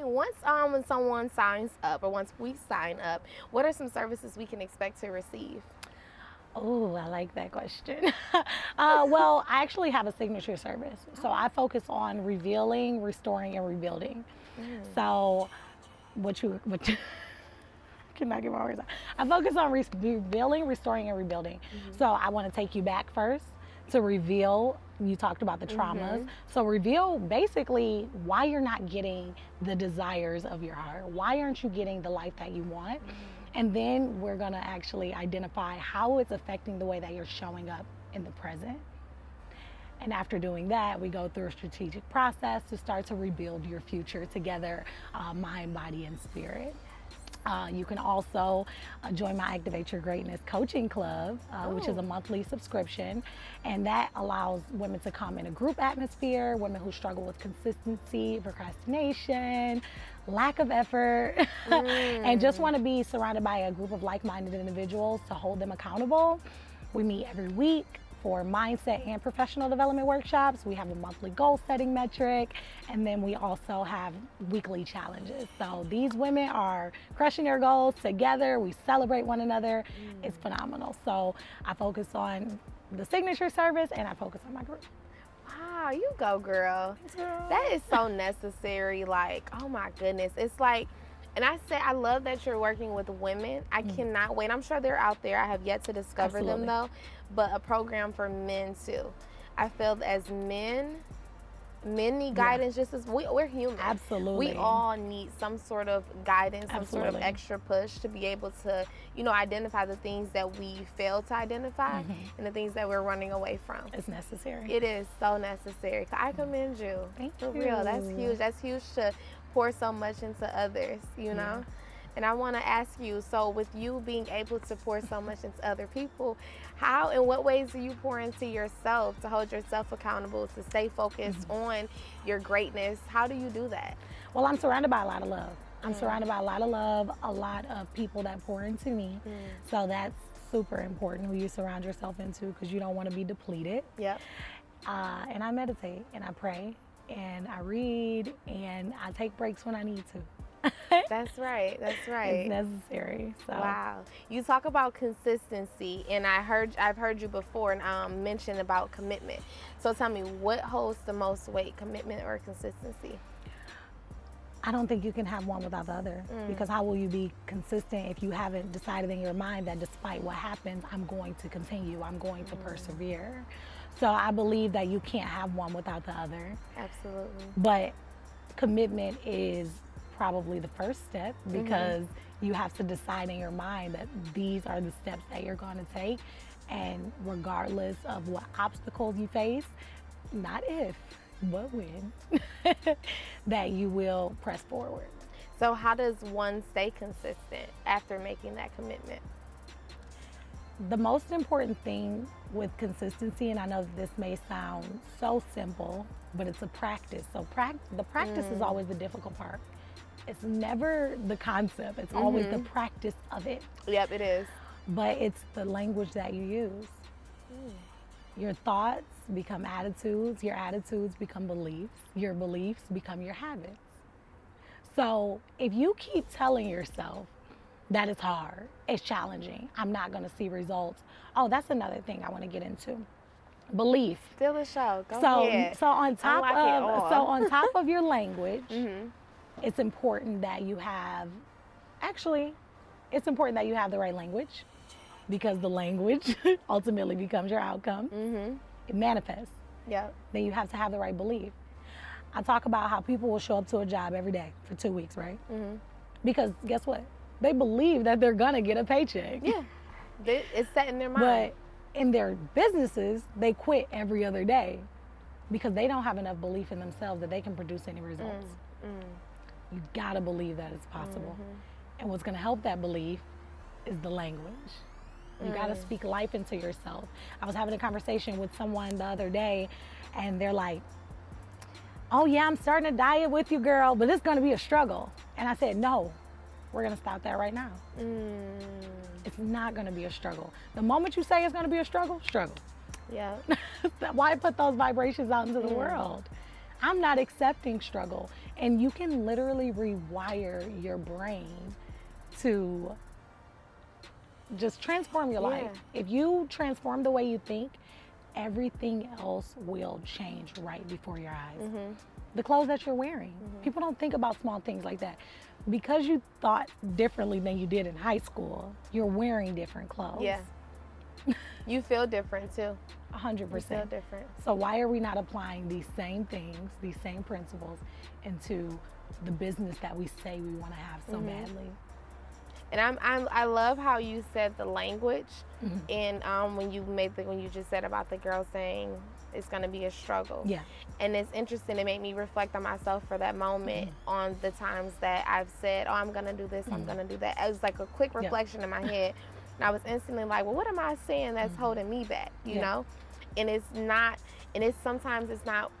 Once when someone signs up, or once we sign up, what are some services we can expect to receive? Oh, I like that question. Well, I actually have a signature service. So I focus on revealing, restoring, and rebuilding. So what you cannot get my words out. I focus on revealing, restoring, and rebuilding. So I want to take you back first to reveal. You talked about the traumas. So reveal basically why you're not getting the desires of your heart. Why aren't you getting the life that you want? And then we're going to actually identify how it's affecting the way that you're showing up in the present. And after doing that, we go through a strategic process to start to rebuild your future together, mind, body, and spirit. You can also join my Activate Your Greatness coaching club, which is a monthly subscription. And that allows women to come in a group atmosphere, women who struggle with consistency, procrastination, lack of effort, and just want to be surrounded by a group of like-minded individuals to hold them accountable. We meet every week for mindset and professional development workshops. We have a monthly goal setting metric, and then we also have weekly challenges. So these women are crushing their goals together. We celebrate one another. It's phenomenal. So I focus on the signature service and I focus on my group. Wow, you go, girl. That is so necessary. Like, oh my goodness. It's like, and I love that you're working with women. I cannot wait. I'm sure they're out there. I have yet to discover them though, but a program for men too. I feel that as men need guidance just as we're human. Absolutely. We all need some sort of guidance, some sort of extra push to be able to, identify the things that we fail to identify and the things that we're running away from. It's necessary. It is so necessary. I commend you. Thank you. For you. real. That's huge. That's huge to pour so much into others, you know? And I want to ask you, so with you being able to pour so much into other people, how, in what ways do you pour into yourself to hold yourself accountable, to stay focused on your greatness? How do you do that? Well, I'm surrounded by a lot of love. I'm surrounded by a lot of love, a lot of people that pour into me. So that's super important who you surround yourself into, because you don't want to be depleted. Yep. And I meditate and I pray and I read and I take breaks when I need to. That's right. That's right. It's necessary. So. Wow. You talk about consistency, and I've heard you before mention about commitment. So tell me, what holds the most weight, commitment or consistency? I don't think you can have one without the other, because how will you be consistent if you haven't decided in your mind that despite what happens, I'm going to continue, I'm going to persevere. So I believe that you can't have one without the other. Absolutely. But commitment is probably the first step, because you have to decide in your mind that these are the steps that you're going to take, and regardless of what obstacles you face, not if, but when, that you will press forward. So how does one stay consistent after making that commitment? The most important thing with consistency, and I know that this may sound so simple, but it's a practice. So the practice is always the difficult part. It's never the concept, it's always the practice of it. Yep, it is. But it's the language that you use. Your thoughts become attitudes, your attitudes become beliefs, your beliefs become your habits. So if you keep telling yourself that it's hard, it's challenging, I'm not gonna see results. Oh, that's another thing I wanna get into. Belief. Still the show, go ahead. So on top of your language, it's important that you have, it's important that you have the right language, because the language ultimately becomes your outcome. It manifests. Yep. Then you have to have the right belief. I talk about how people will show up to a job every day for 2 weeks, right? Because guess what? They believe that they're gonna get a paycheck. Yeah, it's set in their mind. But in their businesses, they quit every other day because they don't have enough belief in themselves that they can produce any results. You gotta believe that it's possible. And what's gonna help that belief is the language. You gotta speak life into yourself. I was having a conversation with someone the other day, and they're like, oh yeah, I'm starting a diet with you, girl, but it's gonna be a struggle. And I said, no, we're gonna stop that right now. It's not gonna be a struggle. The moment you say it's gonna be a struggle, struggle. Yeah. Why put those vibrations out into the world? I'm not accepting struggle. And you can literally rewire your brain to just transform your life. If you transform the way you think, everything else will change right before your eyes. The clothes that you're wearing. People don't think about small things like that. Because you thought differently than you did in high school, you're wearing different clothes. Yeah. You feel different too. 100%. You feel different. So why are we not applying these same things, these same principles into the business that we say we want to have so badly? And I love how you said the language, and when you just said about the girl saying it's gonna be a struggle. Yeah. And it's interesting. It made me reflect on myself for that moment on the times that I've said, "Oh, I'm gonna do this. I'm gonna do that." It was like a quick reflection in my head, and I was instantly like, "Well, what am I saying that's holding me back?" You know? And it's not. And sometimes it's not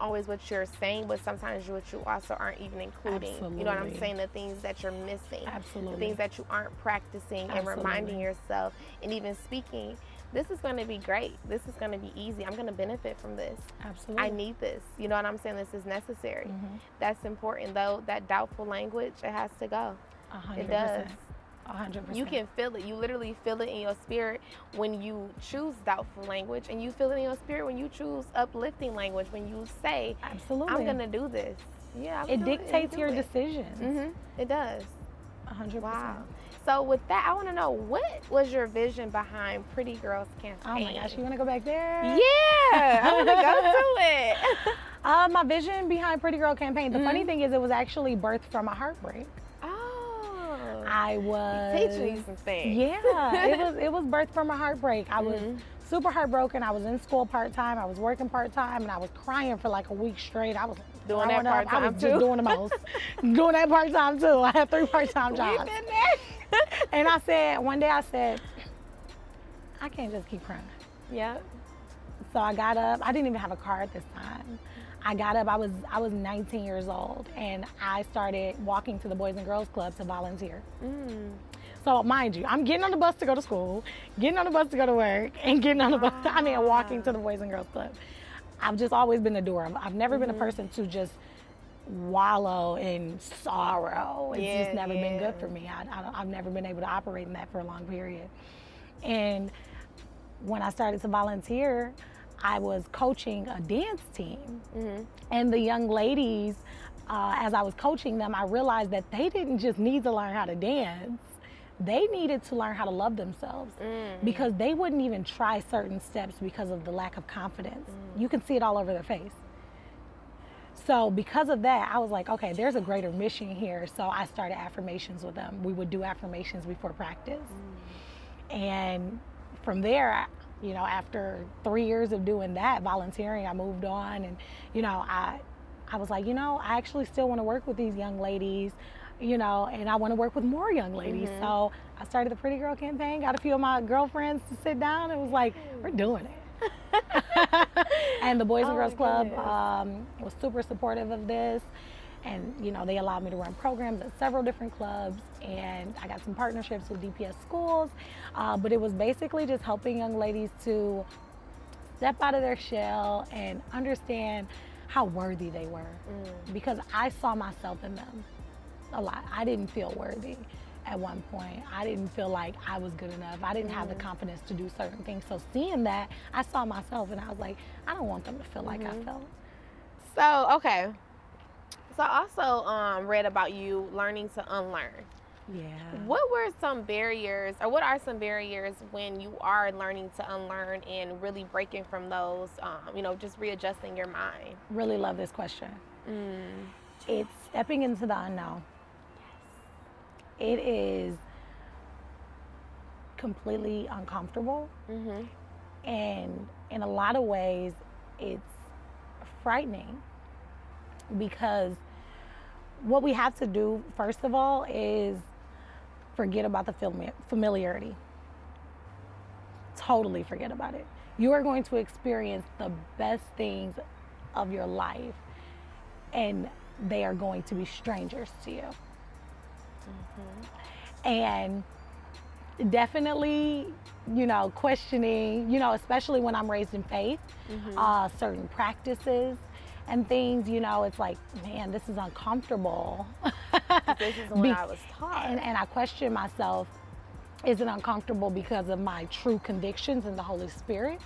always what you're saying, but sometimes what you also aren't even including. Absolutely. You know what I'm saying? The things that you're missing. Absolutely. The things that you aren't practicing and reminding yourself and even speaking. This is going to be great. This is going to be easy. I'm going to benefit from this. Absolutely. I need this. You know what I'm saying? This is necessary. That's important, though. That doubtful language, it has to go. 100%. It does. 100%. You can feel it. You literally feel it in your spirit when you choose doubtful language, and you feel it in your spirit when you choose uplifting language, when you say, absolutely, I'm going to do this. Yeah, it dictates your decisions. It does. 100%. Wow. So with that, I want to know, what was your vision behind Pretty Girls Campaign? Oh my gosh, you want to go back there? Yeah, I want to go to it. My vision behind Pretty Girl Campaign, the funny thing is it was actually birthed from a heartbreak. I was teaching you some things. Yeah, it was birthed from a heartbreak. I was super heartbroken. I was in school part-time. I was working part-time, and I was crying for like a week straight. I was doing that part-time I was just doing the most. Doing that part-time too. I had 3 part-time jobs. We've been there. And one day I said, I can't just keep crying. Yep. So I got up. I didn't even have a car at this time. I got up, I was 19 years old, and I started walking to the Boys and Girls Club to volunteer. So mind you, I'm getting on the bus to go to school, getting on the bus to go to work, and getting on the bus, walking to the Boys and Girls Club. I've just always been a doer. I've never been a person to just wallow in sorrow. It's just never been good for me. I've never been able to operate in that for a long period. And when I started to volunteer, I was coaching a dance team. And the young ladies, as I was coaching them, I realized that they didn't just need to learn how to dance. They needed to learn how to love themselves, because they wouldn't even try certain steps because of the lack of confidence. You can see it all over their face. So because of that, I was like, okay, there's a greater mission here. So I started affirmations with them. We would do affirmations before practice. And from there, you know, after 3 years of doing that, volunteering, I moved on, and, you know, I was like, you know, I actually still want to work with these young ladies, you know, and I want to work with more young ladies. So I started the Pretty Girl Campaign, got a few of my girlfriends to sit down, and was like, we're doing it. And the Boys and Girls Club was super supportive of this. And, you know, they allowed me to run programs at several different clubs, and I got some partnerships with DPS schools. But it was basically just helping young ladies to step out of their shell and understand how worthy they were. Because I saw myself in them a lot. I didn't feel worthy at one point. I didn't feel like I was good enough. I didn't have the confidence to do certain things. So seeing that, I saw myself, and I was like, I don't want them to feel like I felt. So, okay. So I also read about you learning to unlearn. Yeah. What were some barriers, or what are some barriers when you are learning to unlearn and really breaking from those, you know, just readjusting your mind? Really love this question. It's stepping into the unknown. It is completely uncomfortable. And in a lot of ways, it's frightening, because what we have to do, first of all, is forget about the familiarity. Totally forget about it. You are going to experience the best things of your life, and they are going to be strangers to you. And definitely, you know, questioning, you know, especially when I'm raised in faith, certain practices and things, you know, it's like, man, this is uncomfortable. This is what I was taught. And I question myself, is it uncomfortable because of my true convictions in the Holy Spirit?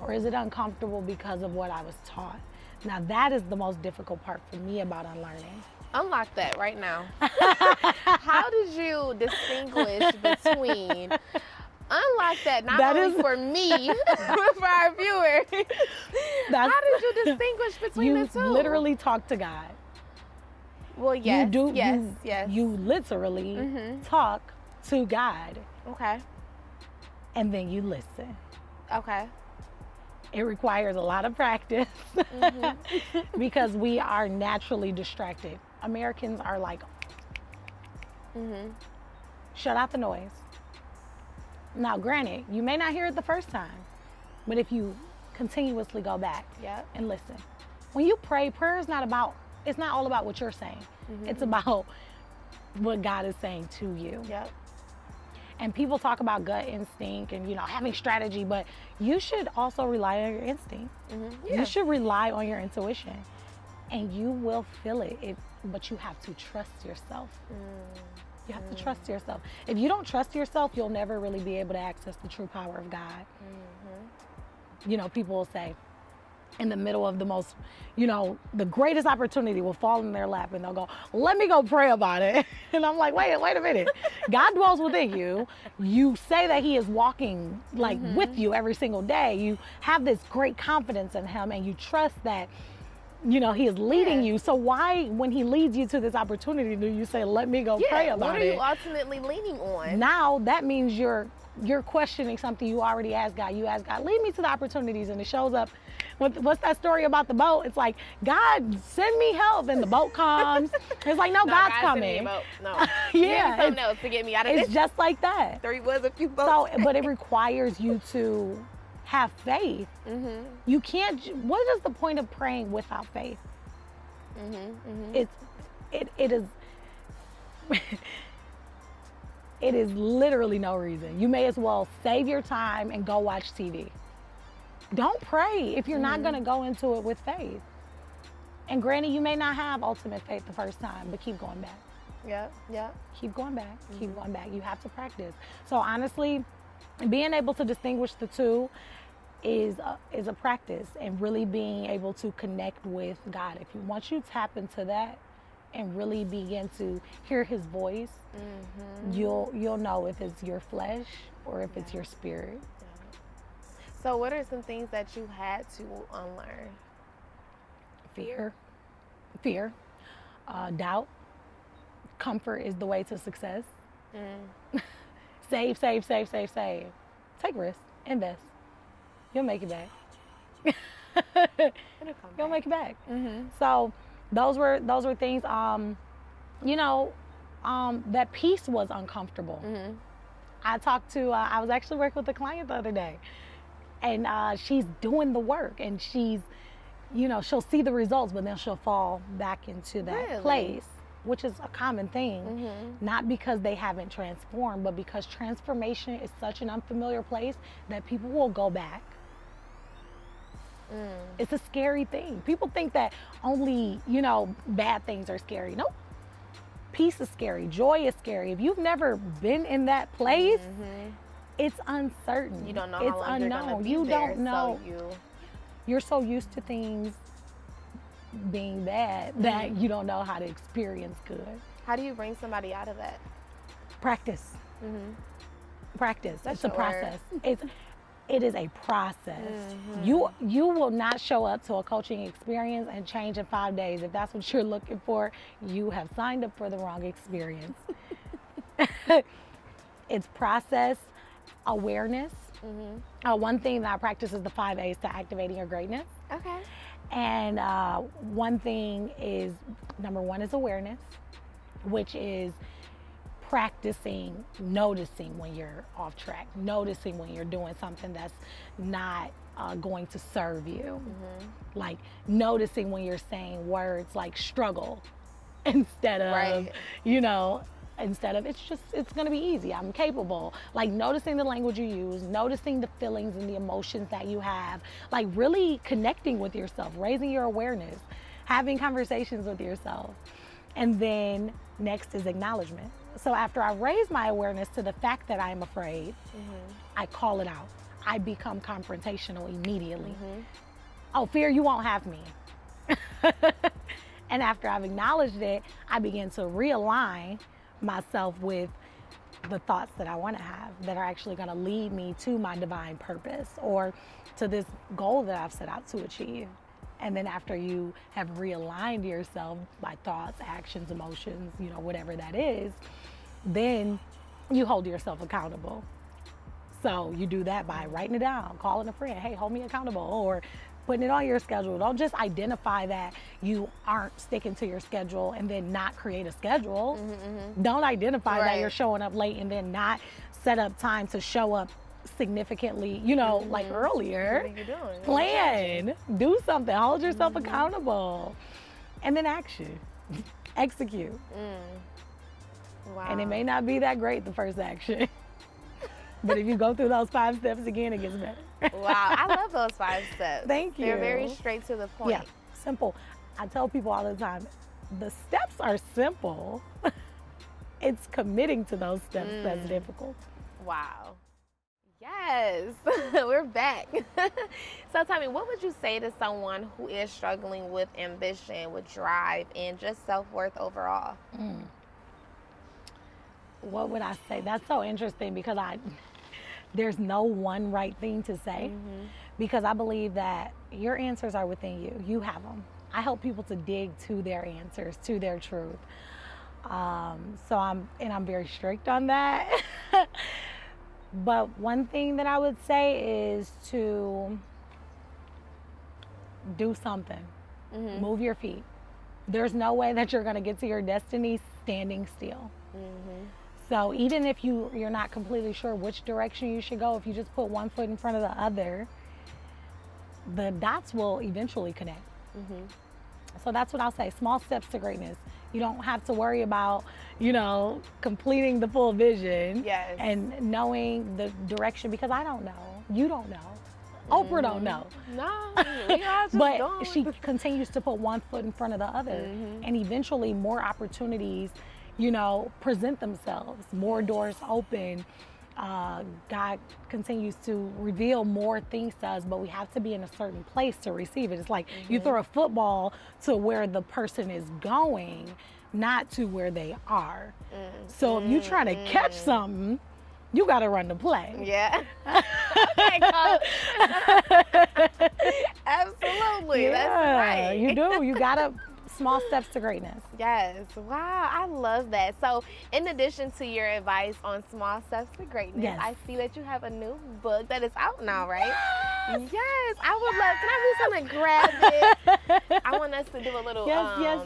Or is it uncomfortable because of what I was taught? Now that is the most difficult part for me about unlearning. Unlock that right now. How did you distinguish between, unlock that, not That only is- for me, but for our viewers. How did you distinguish between the two? You literally talk to God. Well, yes, You do, yes. You literally talk to God, Okay, and then you listen. okay. It requires a lot of practice because we are naturally distracted. Americans are like, shut out the noise. Now, granted, you may not hear it the first time, but if you continuously go back Yep. and listen. When you pray, prayer is not about, it's not all about what you're saying. It's about what God is saying to you. Yep. And people talk about gut instinct and, you know, having strategy, but you should also rely on your instinct. Yeah. You should rely on your intuition, and you will feel it, but you have to trust yourself. You have to trust yourself. If you don't trust yourself, you'll never really be able to access the true power of God. You know, people will say, in the middle of the most, you know, the greatest opportunity will fall in their lap, and they'll go, let me go pray about it. And I'm like, wait a minute. God dwells within you. You say that he is walking like with you every single day. You have this great confidence in him, and you trust that, you know, he is leading you. So why, when he leads you to this opportunity, do you say, let me go pray about what are it? you ultimately leaning on? Now that means you're questioning something you already asked God. You ask God, lead me to the opportunities, and it shows up. What's that story about the boat? It's like, God, send me help, and the boat comes. It's like, no, God's God, coming. send me a boat. No. Yeah, Something else to get me out of it's this. just like that. There was a few boats. So, but it requires you to have faith. You can't. What is the point of praying without faith? It is. It is literally no reason. You may as well save your time and go watch TV. Don't pray if you're not going to go into it with faith. And granted, you may not have ultimate faith the first time, but keep going back. Yep. Keep going back. Keep going back. You have to practice. So honestly, being able to distinguish the two is a practice, and really being able to connect with God. Once you tap into that and really begin to hear his voice, you'll know if it's your flesh or if it's your spirit. So what are some things that you had to unlearn? Fear, doubt. Comfort is the way to success. Save. Take risks, invest. You'll make it back. You'll make it back. So those were things, you know, that peace was uncomfortable. I was actually working with a client the other day, and she's doing the work, and she's, you know, she'll see the results, but then she'll fall back into that place, which is a common thing, not because they haven't transformed, but because transformation is such an unfamiliar place that people will go back. It's a scary thing. People think that only, you know, bad things are scary. Nope. Peace is scary. Joy is scary. If you've never been in that place, it's uncertain. You don't know it's how long unknown. you're gonna be You there, don't know. So You're so used to things being bad that you don't know how to experience good. how do you bring somebody out of that? Practice. Practice. That's it's a your process. It is a process. You will not show up to a coaching experience and change in 5 days. If that's what you're looking for, you have signed up for the wrong experience. It's process, awareness. One thing that I practice is the 5 A's to activating your greatness. Okay. And one thing is, number one is awareness, which is practicing noticing when you're off track, noticing when you're doing something that's not going to serve you. Like noticing when you're saying words like struggle instead of, you know, instead of it's going to be easy. I'm capable. Like noticing the language you use, noticing the feelings and the emotions that you have, like really connecting with yourself, raising your awareness, having conversations with yourself. And then next is acknowledgement. So after I raise my awareness to the fact that I'm afraid, I call it out. I become confrontational immediately. Oh, fear, you won't have me. And after I've acknowledged it, I begin to realign myself with the thoughts that I want to have that are actually going to lead me to my divine purpose or to this goal that I've set out to achieve. And then after you have realigned yourself by thoughts, actions, emotions, you know, whatever that is, then you hold yourself accountable. So you do that by writing it down, calling a friend, hey, hold me accountable, or putting it on your schedule. Don't just identify that you aren't sticking to your schedule and then not create a schedule. Don't identify that you're showing up late and then not set up time to show up significantly, you know, like earlier. What are you doing? Plan, do something, hold yourself accountable, and then action, execute. Wow. And it may not be that great the first action, but if you go through those 5 steps again, it gets better. Wow, I love those 5 steps. Thank you. They're very straight to the point. Yeah, simple. I tell people all the time, the steps are simple. It's committing to those steps that's difficult. Wow. Yes, we're back. So tell me, what would you say to someone who is struggling with ambition, with drive, and just self-worth overall? What would I say? That's so interesting because there's no one right thing to say because I believe that your answers are within you. You have them. I help people to dig to their answers, to their truth. So I'm very strict on that. But one thing that I would say is to do something. Move your feet. There's no way that you're going to get to your destiny standing still. So even if you're not completely sure which direction you should go, if you just put one foot in front of the other, the dots will eventually connect. So that's what I'll say. Small steps to greatness. You don't have to worry about, you know, completing the full vision and knowing the direction because I don't know. You don't know. Oprah don't know. No, we all just but don't. she continues to put one foot in front of the other. And eventually more opportunities, you know, present themselves. More doors open. God continues to reveal more things to us, but we have to be in a certain place to receive it. It's like you throw a football to where the person is going, not to where they are. So if you try to catch something, you got to run the play. Yeah. Okay, absolutely. Yeah, that's right. You do. You got to small steps to greatness. Yes. Wow. I love that. So in addition to your advice on small steps to greatness, I see that you have a new book that is out now, right? Yes. I would love, can I reach and grab it? I want us to do a little, yes.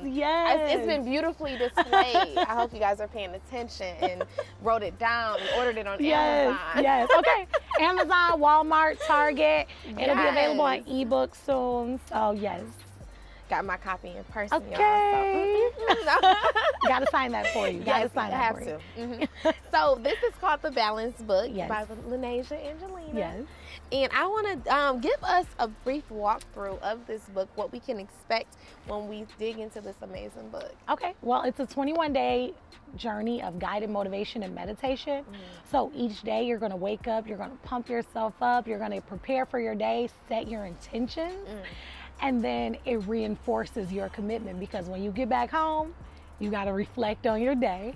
It's been beautifully displayed. I hope you guys are paying attention and wrote it down and ordered it on Amazon. Yes. Okay. Amazon, Walmart, Target. It'll be available on ebook soon. So yes. Got my copy in person, okay. y'all. So. Gotta sign that for you. Gotta sign that for you. So this is called The Balance Book by Lanasia Angelina. Yes. And I want to give us a brief walkthrough of this book, what we can expect when we dig into this amazing book. Okay. Well, it's a 21-day journey of guided motivation and meditation. So each day you're going to wake up, you're going to pump yourself up, you're going to prepare for your day, set your intentions. And then it reinforces your commitment because when you get back home, you got to reflect on your day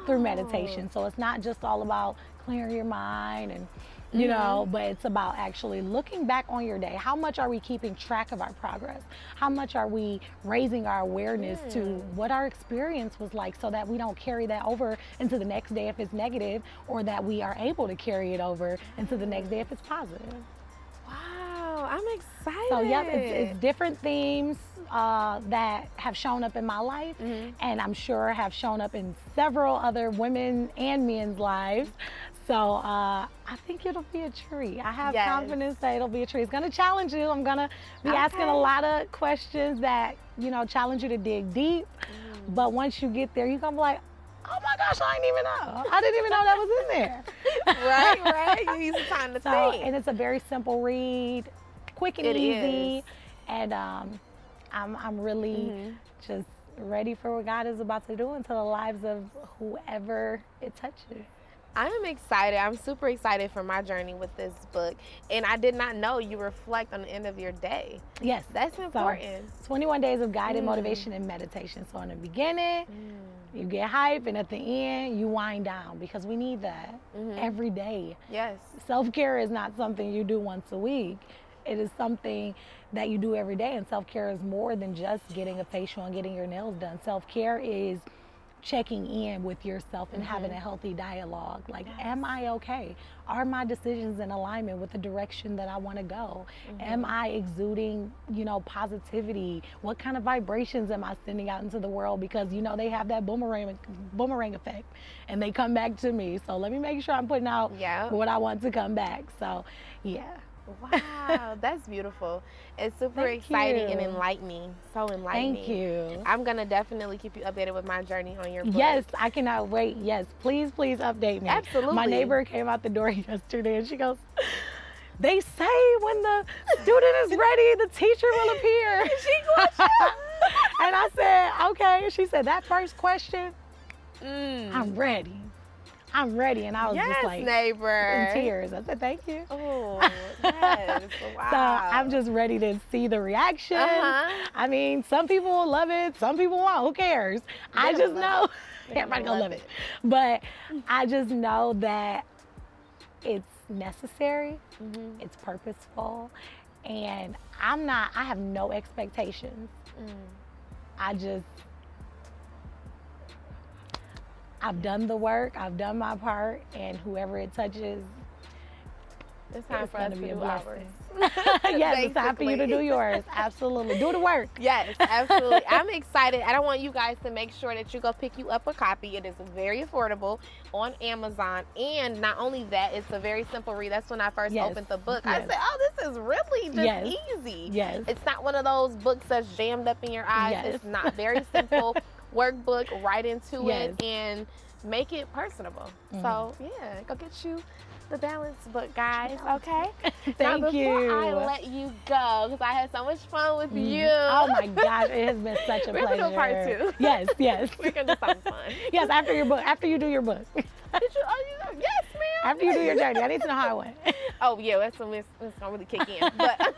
through meditation. So it's not just all about clearing your mind and, you know, but it's about actually looking back on your day. How much are we keeping track of our progress? How much are we raising our awareness to what our experience was like so that we don't carry that over into the next day if it's negative, or that we are able to carry it over into the next day if it's positive. Wow, I'm excited. So yep, it's different themes that have shown up in my life, and I'm sure have shown up in several other women and men's lives. So I think it'll be a treat. I have confidence that it'll be a treat. It's gonna challenge you. I'm gonna be asking a lot of questions that, you know, challenge you to dig deep. But once you get there, you're gonna be like, Oh my gosh, I didn't even know. I didn't even know that was in there. Right. You need some time to think. And it's a very simple read, quick and easy. Is. And I'm really just ready for what God is about to do into the lives of whoever it touches. I am excited. I'm super excited for my journey with this book. And I did not know you reflect on the end of your day. Yes. That's important. So, 21 days of guided motivation and meditation. So in the beginning, you get hype, and at the end, you wind down, because we need that every day. Yes. Self-care is not something you do once a week. It is something that you do every day. And self-care is more than just getting a facial and getting your nails done. Self-care is checking in with yourself and having a healthy dialogue. Like, am I okay? Are my decisions in alignment with the direction that I want to go? Am I exuding, positivity? What kind of vibrations am I sending out into the world? Because, they have that boomerang effect, and they come back to me. So let me make sure I'm putting out what I want to come back. So, yeah. Wow, that's beautiful. It's super exciting and enlightening. So enlightening. Thank you. I'm going to definitely keep you updated with my journey on your book. Yes, I cannot wait. Yes, please update me. Absolutely. My neighbor came out the door yesterday and she goes, they say when the student is ready, the teacher will appear. And I said, okay. She said, that first question, I'm ready. And I was just like, neighbor, in tears. I said, thank you. Oh, yes. Wow. So I'm just ready to see the reaction. I mean, some people will love it. Some people won't. Who cares? I just know everybody gonna love it. But I just know that it's necessary. It's purposeful. And I have no expectations. I've done the work, I've done my part, and whoever it touches, it's time for us to do ours. Yes, it's time for you to do yours. Absolutely. Do the work. Yes, absolutely. I'm excited. I don't want you guys to make sure that you go pick you up a copy. It is very affordable on Amazon. And not only that, it's a very simple read. That's when I first opened the book. I said, oh, this is really just easy. Yes. It's not one of those books that's jammed up in your eyes. It's not. Very simple workbook, right into it, and make it personable. So, yeah, go get you the balance book, guys. Okay. Thank you. Before I let you go, because I had so much fun with you. Oh my gosh, it has been such a pleasure. We're gonna do part 2. Yes. We're gonna do something fun. Yes, after you do your book. Did you? Oh, yes, ma'am. After you do your journey, I need to know how it went. Oh yeah, that's when it's gonna really kick in. But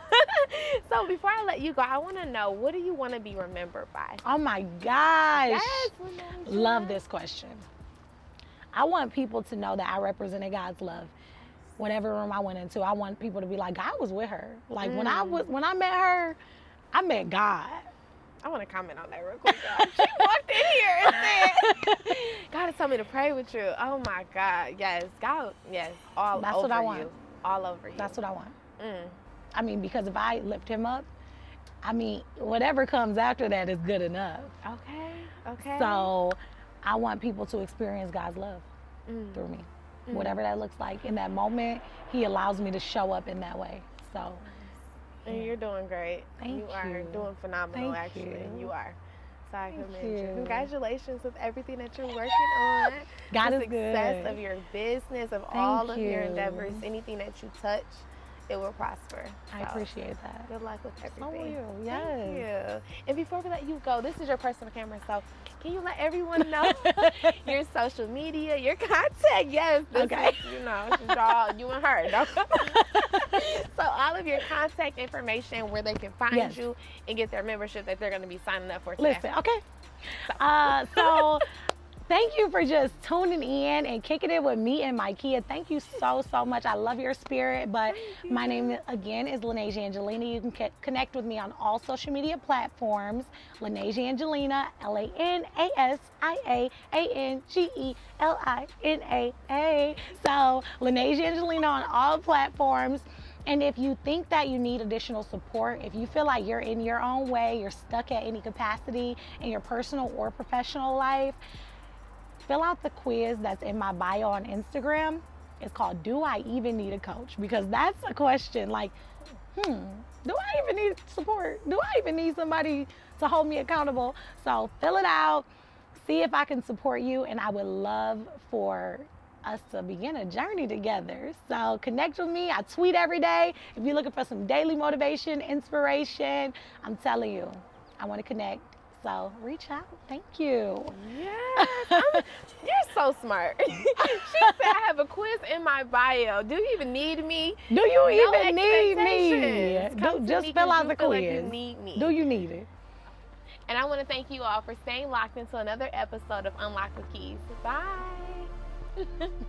so before I let you go, I want to know, what do you want to be remembered by? Oh my gosh. Yes. Love this question. I want people to know that I represented God's love. Whatever room I went into, I want people to be like, God was with her. Like when I met her, I met God. I want to comment on that real quick. She walked in here and said, God has told me to pray with you. Oh my God. Yes. God, yes. That's what I want. All over you. That's what I want. I mean, because if I lift him up, I mean, whatever comes after that is good enough. Okay. So I want people to experience God's love through me. Whatever that looks like. In that moment, he allows me to show up in that way. So. And you're doing great. Thank you. You are doing phenomenal, actually. You are. So I commend you. Congratulations with everything that you're working on. God is good. The success of your business, of all of your endeavors, anything that you touch, it will prosper. I appreciate that. Good luck with everything. So will you. Yes. Thank you. And before we let you go, this is your personal camera, so can you let everyone know your social media, your contact? Yes. This is, it's all you and her. No? So all of your contact information, where they can find you and get their membership that they're going to be signing up for today. Listen, okay. So thank you for just tuning in and kicking it with me and Mykea. Thank you so much. I love your spirit. But my name, again, is Lanasia Angelina. You can connect with me on all social media platforms. Lanasia Angelina, LANASIA So Lanasia Angelina on all platforms. And if you think that you need additional support, if you feel like you're in your own way, you're stuck at any capacity in your personal or professional life, fill out the quiz that's in my bio on Instagram. It's called, Do I Even Need a Coach? Because that's a question like, do I even need support? Do I even need somebody to hold me accountable? So fill it out, see if I can support you, and I would love for us to begin a journey together. So connect with me. I tweet every day. If you're looking for some daily motivation, inspiration, I'm telling you, I want to connect. So reach out. Thank you. Yes, you're so smart. She said I have a quiz in my bio. Do you even need me? Do you No even need me? expectations. Come to Just me fill 'cause out you the feel quiz. like you need me. Do you need it? And I want to thank you all for staying locked into another episode of Unlock the Keys. Bye.